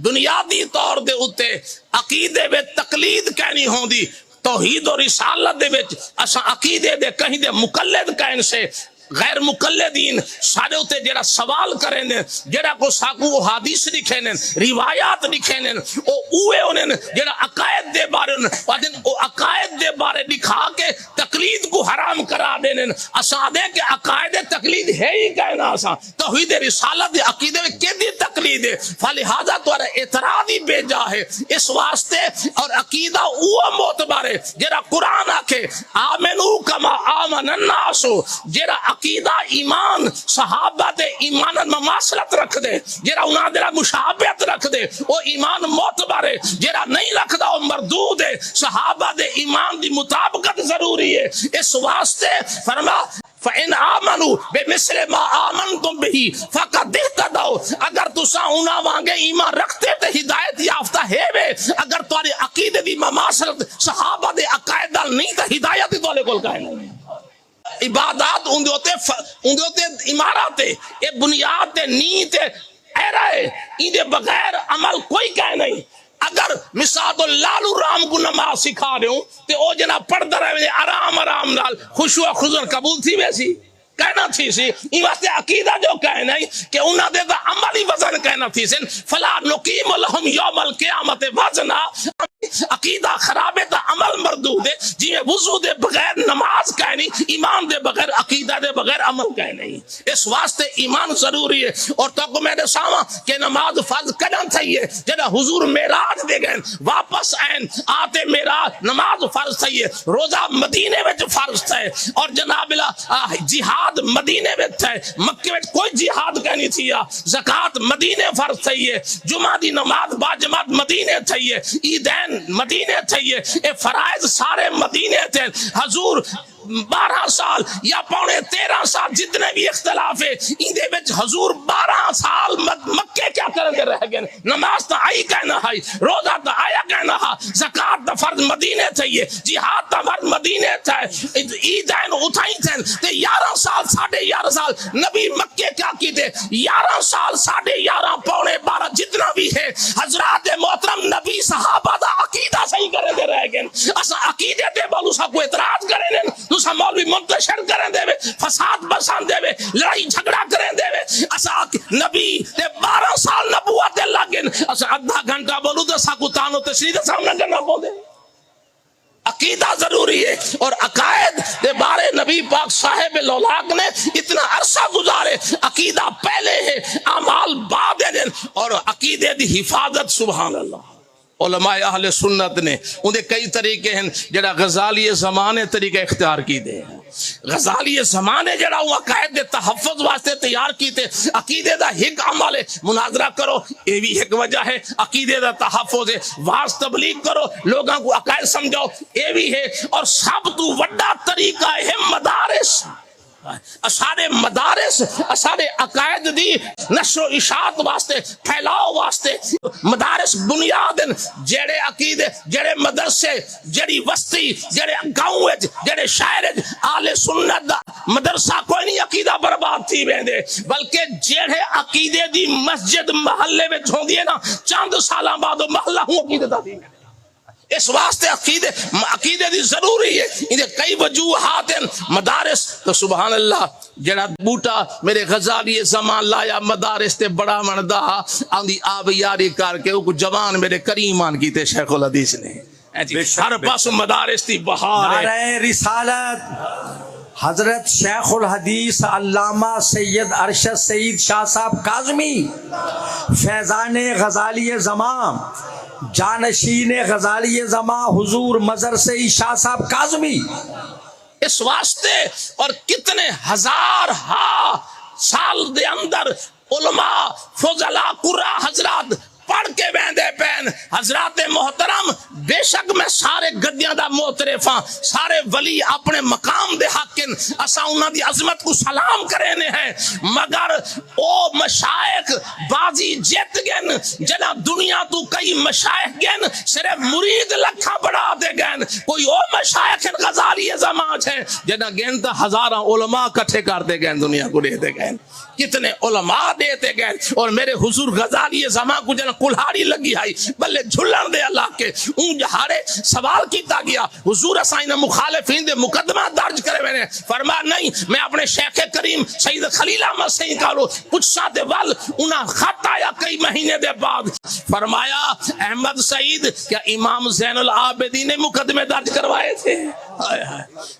بنیادی طور دے اتے عقیدے میں تقلید کہنی ہوندی توحید و رسالت دے وچ اساں عقیدے دے کہیں دے مقلد کہن سے غیر مقلدین سارے ہوتے جڑا سوال کریں نے جڑا کو ساکو حدیث لکھے نے روایات لکھے نے او اوے انہیں جڑا عقائد دے بارے او عقائد دے بارے دکھا کے تقلید کو حرام کرا دینے اساں دے کہ عقائد تقلید ہے ہی کہنا اساں توحید رسالت دے عقیدے میں کی دی تقلید ہے فلہذا تو اعتراض ہی بے جا ہے اس واسطے اور عقیدہ او معتبر ہے جڑا قرآن آکھے آمنو کما آمن الناس جڑا عقیدہ ایمان صحابہ دے ایمان مماثلت رکھ دے جیرا انہاں دے مشابہت رکھ دے وہ ایمان معتبر ہے جیرا نہیں رکھ دا وہ مردود ہے صحابہ دے ایمان دی مطابقت ضروری ہے اس واسطے فرما فَإِنْ آمَنُوا بِمِثْلِ مَا آمَنْتُمْ بِهِ فَقَدْ اهْتَدَوْا اگر تساں انہاں وانگے ایمان رکھتے تے ہدایت یافتہ ہے وے اگر تمہاری عقیدے دی مماثلت صحابہ دے عقائد نہیں تے ہدایت تواڈے کول کائے نہیں عبادات اندے عمارات اے بنیاد تے نیت ایرا ہے اندے بغیر عمل کوئی کہہ نہیں اگر مثال لالو رام کو نماز سکھا رہے ہوں تے او جنا پڑھتا رہے آرام آرام نال خشوع و خضوع قبول تھی ویسی کہنا تھی سی این واسطے عقیدہ جو کہنا ہے کہ انہاں دے دا عملی وزن کہنا تھی سن فلا نقیم لہم یوم القیامت وزنا عقیدہ خراب ہے تا عمل مردود ہے جی میں وضو دے بغیر نماز کہنی ایمان دے بغیر عقیدہ دے بغیر عمل کہنی اس واسطے ایمان ضروری ہے اور تو کو میں نے ساما کہ نماز فرض کدن چاہیے جنہ حضور معراج دے گئے واپس آئیں آتے معراج نماز فرض چاہیے روزہ مدینے میں فرض تھے اور جناب جہاد مدینے میں تھے مکے میں کوئی جہاد کہنی تھی زکاة مدینے فرض چاہیے جمعہ دی نماز باجماعت مدینے چاہیے عیدین مدینے چاہیے اے فرائض سارے مدینے تھے حضور 12 سال یا پونے 13 سال جتنے بھی اختلاف ہے اندے وچ حضور 12 سال مکے کیا کریں گے رہ گئے نماز تا آئی کہنا ہے روزہ تا آیا کہنا ہے زکاة تا فرض مدینے چاہیے جہاد تا فرض مدینے چاہیے عیدین اٹھائی تھے 11 سال 11.5 سال نبی مکے کیا کی تھے 11 سال 11.5 پونے 12 جتنا بھی ہے حضرات محترم نبی صحابہ دا عقیدہ صحیح کریں گے رہ گئے اسا عقیدے تے بولو سا کو اعتراض کریں دوسرا مولوی منتشر کریں دے فساد بسان دے لڑائی جھگڑا کریں دے اسا نبی تے 12 سال نبوت لگن اسا آدھا گھنٹہ بولو تو سا کو تانو تشریح دے سامنے کرنا بول دے عقیدہ ضروری ہے اور عقائد دے بارے نبی پاک صاحب لولاک نے اتنا عرصہ گزارے عقیدہ پہلے ہے اعمال بعد ہے اور عقیدے دی حفاظت سبحان اللہ علماء اہل سنت نے انہیں کئی طریقے ہیں جڑا غزالی زمانے طریقہ اختیار کی دے غزالی زمانے جڑا وہ عقائد دے تحفظ واسطے تیار کی تے عقیدے دا ایک عمل ہے مناظرہ کرو یہ بھی ایک وجہ ہے عقیدے دا تحفظ ہے واز تبلیغ کرو لوگوں کو عقائد سمجھاؤ یہ بھی ہے اور سب تو بڑا طریقہ ہے مدارس اسارے مدارس اسارے عقائد دی نشر و اشاعت واسطے پھیلاؤ واسطے مدارس بنیاد جڑے عقیدے جڑے مدرسے جڑی وسطی جڑے گاؤں جڑے شہر اہل سنت دا مدرسہ کوئی نہیں عقیدہ برباد تھی ویندے بلکہ جڑے عقیدے دی مسجد محلے میں ہوندی ہے نا چند سالاں بعد محلہ ہوں عقیدے دا دی اس واسطے عقیدے دی ضروری ہے انہیں کئی وجوہات ہیں مدارس تو سبحان اللہ جڑا بوٹا میرے غزالی زمان لایا مدارس تے بڑا مندہ آندھی آب یاری کر کے وہ جوان میرے کریمان کی تے شیخ الحدیث نے ہر پاس مدارس تھی بہار ہے نعرہ رسالت حضرت شیخ الحدیث علامہ سید ارشد سید شاہ صاحب کاظمی فیضان غزالی زمان جانشین غزالی زمان حضور مدرسہ شاہ صاحب کاظمی اس واسطے اور کتنے ہزار سال دے اندر علماء فضلاء قرآ حضرات پڑھ کے بیندے پین حضرات محترم بے شک میں سارے گدیاں دا محترفاں سارے ولی اپنے مقام دے حقن اسا انہاں دی عظمت کو سلام کرینے ہیں مگر او مشائخ بازی جیت گئن جنا دنیا تو کئی مشائخ گئن صرف مرید لکھا بڑھا دے گئن کوئی او مشائخ غزالی زمان ہے جنا گئن تا ہزاراں علماء کٹھے کر دے گئن دنیا کو دے دے گئن کتنے علماء دیتے گئے اور میرے حضور غزالی زمان کو جنا کلہاڑی لگی آئی بلے جھلن دے اللہ کے اون جہارے سوال کیتا گیا حضور اسائن مخالفین دے مقدمہ درج کرے میں نے فرمایا نہیں میں اپنے شیخ کریم سید خلیل احمد سین کالو کچھ ساتھ وال انہاں خط آیا کئی مہینے دے بعد فرمایا احمد سعید کیا امام زین العابدین نے مقدمے درج کروائے تھے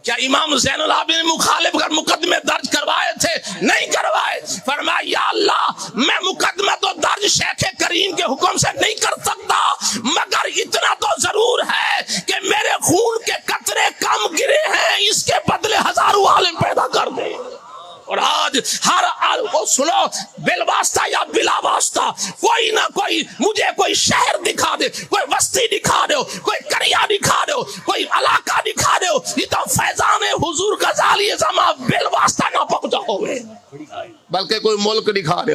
کیا امام زین العابدین نے مخالف کر مقدمے درج کروائے تھے نہیں کروائے فرمایا یا اللہ میں مقدمہ تو درج شیخ کریم کے حکم سے نہیں کر سکتا مگر اتنا تو ضرور ہے کہ میرے خون کے قطرے کم گرے ہیں اس کے بدلے ہزاروں عالم پیدا کر دے اور آج ہر کو سنو بالواسطہ یا بلا واسطہ کوئی نہ کوئی مجھے کوئی شہر دکھا دے کوئی بستی دکھا دے کوئی کریا دکھا دے کوئی علاقہ دکھا دے یہ تو فیضان حضور غزالی زمان بالواسطہ نہ پہنچا ہوئے بلکہ کوئی ملک دکھا دے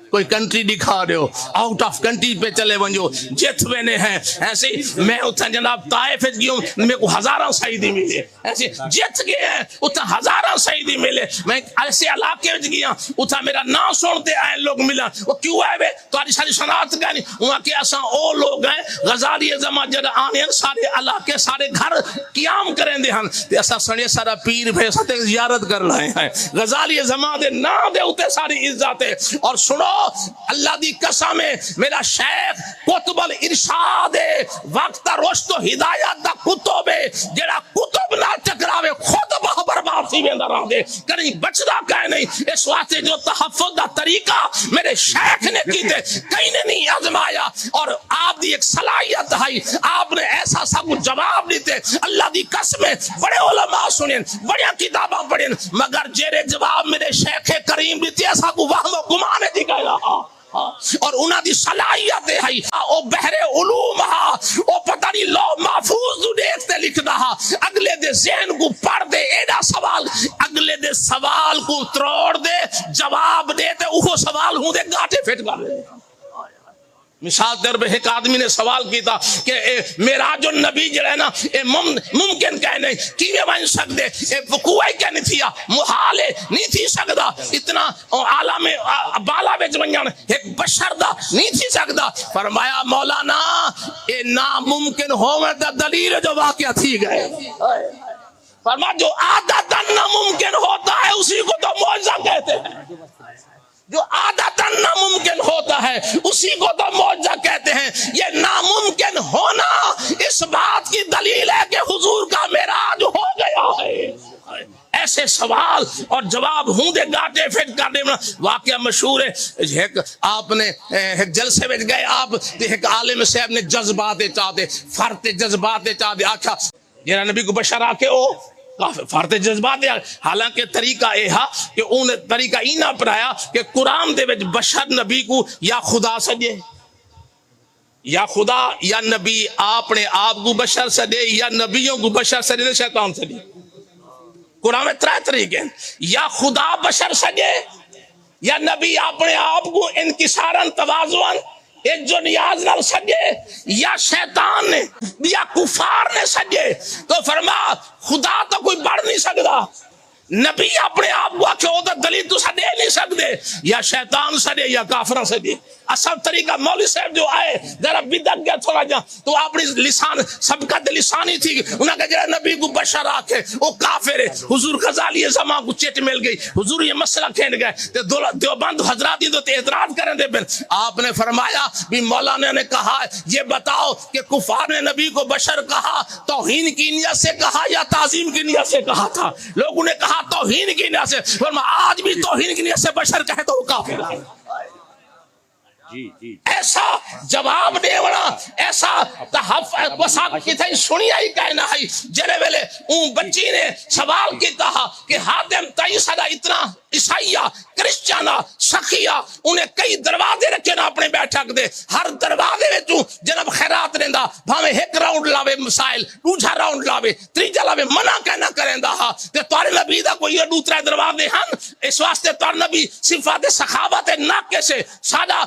کوئی کنٹری دکھا دے آؤٹ آف کنٹری پہ چلے ونجو جت وینے ہیں ایسے میں اتھا جناب طائف گیوں میں کو ہزاراں سعیدی ملے ایسے جت گئے ہیں اتھا ہزاراں سعیدی ملے میں ایسے علاقے وچ گیا اتھا میرا نام سنتے آئے لوگ ملا وہ کیوں آئے بے تو آدھی ساری شناعت گئے وہاں کے ایسا او لوگ ہیں غزالی زمان جد آنے ہیں سارے علاقے سارے گھر قیام کریں دے ہن ایسا سنے سارا پیر بھائی ساتھ زیارت کر لائے ہیں غزالی زمان دے نا دے ہوتے ساری عزت ہے اور سنو اللہ دی قسم ہے میرا شیخ کتب الارشاد وقت رشد و ہدایت دا کتب ہے جڑا کتب نہ ٹکراوے خود برباد تھی ویندا رہ دے کہیں بچدا کہیں نہیں اس واسطے جو تحفظ دا طریقہ میرے شیخ نے کیتے کہیں نے نہیں آزمایا اور آپ دی ایک صلاحیت ہے آپ نے ایسا سب جواب دیتے اللہ دی قسم ہے بڑے علماء سنیں بڑی کتاباں پڑھیں مگر جیرے جواب میرے شیخ کریم دیتے ایسا کو وہم و گمانے دی گئے اور انہاں دی صلاحیت ہے او بحر علوم ہا او پتہ نہیں لو محفوظ دو دیکھتے لکھ دہا اگلے دے ذہن کو پڑھ دے ایڈا سوال اگلے دے سوال کو تروڑ دے جواب دے تے اوہ سوال ہوں دے گاٹے پھٹ کر دے مثال در پہ ایک آدمی نے سوال کی تھا کہ معراج النبی جو ہے نا ممکن کہہ نہیں کیویں بن سکتے وقوع کیا نہیں تھیا محال نہیں تھی سکتا اتنا عالم بالا وچ ونجن ایک بشر دا نہیں تھی سکتا فرمایا مولانا اے ناممکن ہووے تے دلیل جو واقعہ تھی گئے فرمایا جو عادتاً ناممکن ہوتا ہے اسی کو تو معجزہ کہتے ہیں جو عادتاً ناممکن ہوتا ہے اسی کو تو معجزہ کہتے ہیں یہ ناممکن ہونا اس بات کی دلیل ہے کہ حضور کا معراج ہو گیا ہے ایسے سوال اور جواب ہوں دے گاٹے فٹ کر دے واقعہ مشہور ہے ایک آپ نے ایک جلسے میں گئے آپ ایک عالم صاحب نے جذبات چاہتے فرت جذبات چاہتے آکھا جنہا نبی کو بشر آکے او فرد جذبات ہے حالانکہ طریقہ یہ ہے کہ ان طریقہ ہی نہ پڑھایا کہ قرآن دے وچ بشر نبی کو یا خدا سجے یا خدا یا نبی اپنے آپ کو بشر سجے یا نبیوں کو بشر سجے شیطان سجے قرآن میں ترے طریقے ہیں یا خدا بشر سجے یا نبی اپنے آپ کو انکسارن توازن ایک جو نیاز نال سجے یا شیطان نے یا کفار نے سجے تو فرما خدا تو کوئی بڑھ نہیں سکتا نبی اپنے آپ کو آکھے ہوتا دلیل تو سدے نہیں سکتے یا شیطان سدے یا کافرہ سدے اصل طریقہ مولوی صاحب جو آئے ذرا بدعت گیا تھوڑا جا تو اپنی لسان سبقت لسانی تھی انہاں کہ جڑا نبی کو بشر آکھے وہ کافر ہے حضور غزالی زمان کو چٹ مل گئی حضور یہ مسئلہ کھینڈ گئے تے دیوبند حضرات ہی تو اعتراض کریں دے بن آپ نے فرمایا بھی مولانا نے کہا یہ بتاؤ کہ کفار نے نبی کو بشر کہا توہین کی نیت سے کہا یا تعظیم کی نیت سے کہا تھا لوگوں نے کہا توہین کی نیت سے فرمایا آج بھی توہین کی نیت سے بشر کہے تو وہ کافر ہے ایسا جواب دے وڑا ایسا تحفظ وساق کی تھا سنی آئی کہنا ہے جرے ویلے اون بچی نے سوال کی کہا کہ حاتم تائی صدا اتنا عیسائیہ کرسچانہ سخیہ انہیں کئی دروازے رکھے نا اپنے بیٹھک دے ہر دروازے میں تو جناب خیرات رہندا بھاوے ایک راؤنڈ لاوے مسائل دوسرا راؤنڈ لاوے تیجا لاوے منع کہنا کریندا ہا تے تارے نبی دا کوئی دوسرا دروازے ہن اس واسطے تار نبی صفات سخاوت ناکے سے سادہ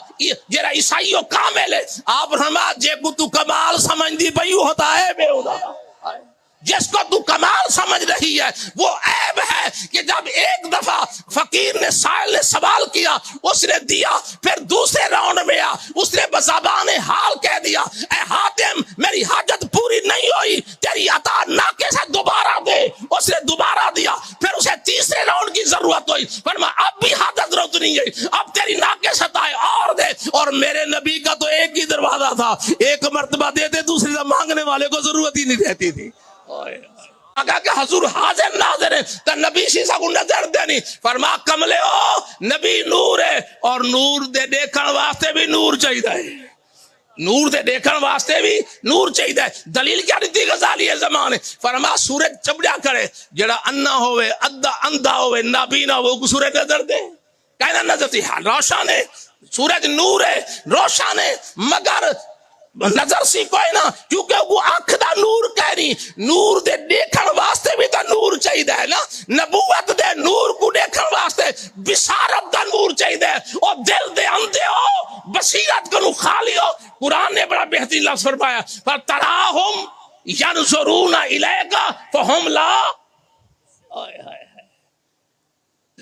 جرا عیسائیوں کامل ہے آپ فرما جے کو تو کمال سمجھ دی پئی ہوتا ہے بے ہوتا جس کو تو کمال سمجھ رہی ہے وہ عیب ہے کہ جب ایک دفعہ فقیر نے سائل نے سوال کیا اس نے دیا، پھر دوسرے راؤنڈ میں اس نے بزبان حال کہہ دیا اے حاتم میری حاجت پوری نہیں ہوئی، تیری عطا ناکے سے دوبارہ دے، اس نے دوبارہ دیا، پھر اسے تیسرے راؤنڈ کی ضرورت ہوئی، فرمایا اب بھی حاجت ضرورت نہیں ہے، اب تیری ناکے سے اور دے۔ اور میرے نبی کا تو ایک ہی دروازہ تھا، ایک مرتبہ دیتے دوسری مانگنے والے کو ضرورت ہی نہیں رہتی تھی۔ کہا کہ حضور حاضر ناظر ہے تو نبی شیسا کو نظر دینی، فرما کملے ہو نبی نور ہے اور نور دے دیکھن واسطے بھی نور چاہیے، نور دے دیکھن واسطے بھی نور چاہیے۔ دلیل کیا دیتی غزالی زمانے، فرما سورج چبڑیا کرے جڑا انا ہوئے اندھا ہوئے نابینا ہوئے سورج نظر دے، کہنا نظر تھی روشن ہے، سورج نور ہے روشن ہے، مگر نظر سی کوئی نہ، کیونکہ وہ آنکھ دا نور کہہ رہی، نور دے دیکھن واسطے بھی تا نور چاہیے نا، نبوت دے نور کو دیکھن واسطے بشارت دا نور چاہیے، اور دل دے اندھے ہو بصیرت کو خالی ہو۔ قرآن نے بڑا بہترین لفظ فرمایا فَتَرَاهُمْ يَنْظُرُونَ إِلَيْكَ فَهُمْ لَا،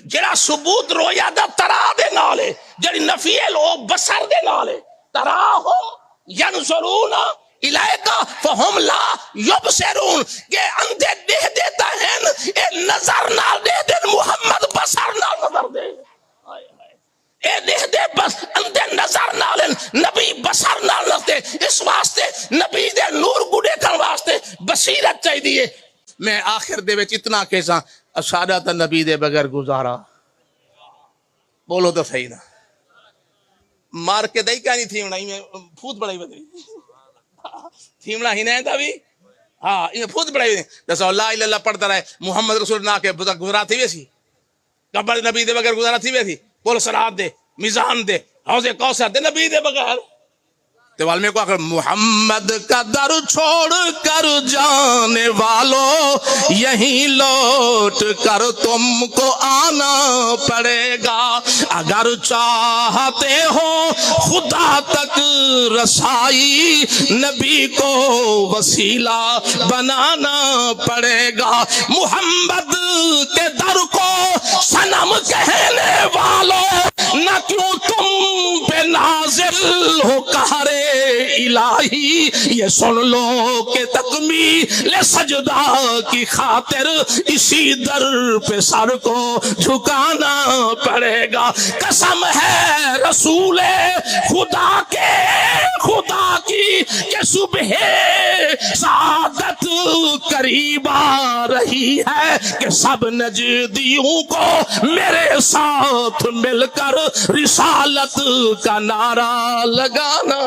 جڑا ثبوت رویا دا ترا دے نالے، جڑی نفی او بصر دے نالے، تراہم ینظرون الیک فہم لا یبصرون، کہ اندھے دے دیتا ہیں اے نظر نال دے دے، محمد بصر نال نظر دے، اے دے دے بس اندھے نظر نال، نبی بصر نال نظر دے، اس واسطے نبی دے نور کو دیکھن واسطے بصیرت چاہیے۔ میں آخر دے وچ اتنا کہساں سادات نبی دے بغیر گزارا، بولو تو صحیح نا، مار کے دائی کہانی تھیمنا ہی میں پھوت بڑائی بدری تھیمنا ہی نہیں تھا بھی، ہاں یہ پھوت بڑائی بدری جیسا لا الہ اللہ پڑھتا رہے محمد رسول اللہ کے گزارا تھی ویسی، قبر نبی دے بغیر گزارا تھی ویسی، بول سرات دے میزان دے حوض کوثر دے نبی دے بغیر۔ دیوال میں کو آخر محمد کا در چھوڑ کر جانے والو یہیں لوٹ کر تم کو آنا پڑے گا، اگر چاہتے ہو خدا تک رسائی نبی کو وسیلہ بنانا پڑے گا، محمد کے در کو صنم کہنے والوں نہ کیوں تم پہ نازل ہو قہر الہی، یہ سن لو کہ تکمیل سجدہ کی خاطر اسی در پہ سر کو جھکانا پڑے گا، قسم ہے رسول خدا کے خدا کی کہ صبح سعادت قریب آ رہی ہے، کہ سب نجدیوں کو میرے ساتھ مل کر رسالت کا نعرہ لگانا۔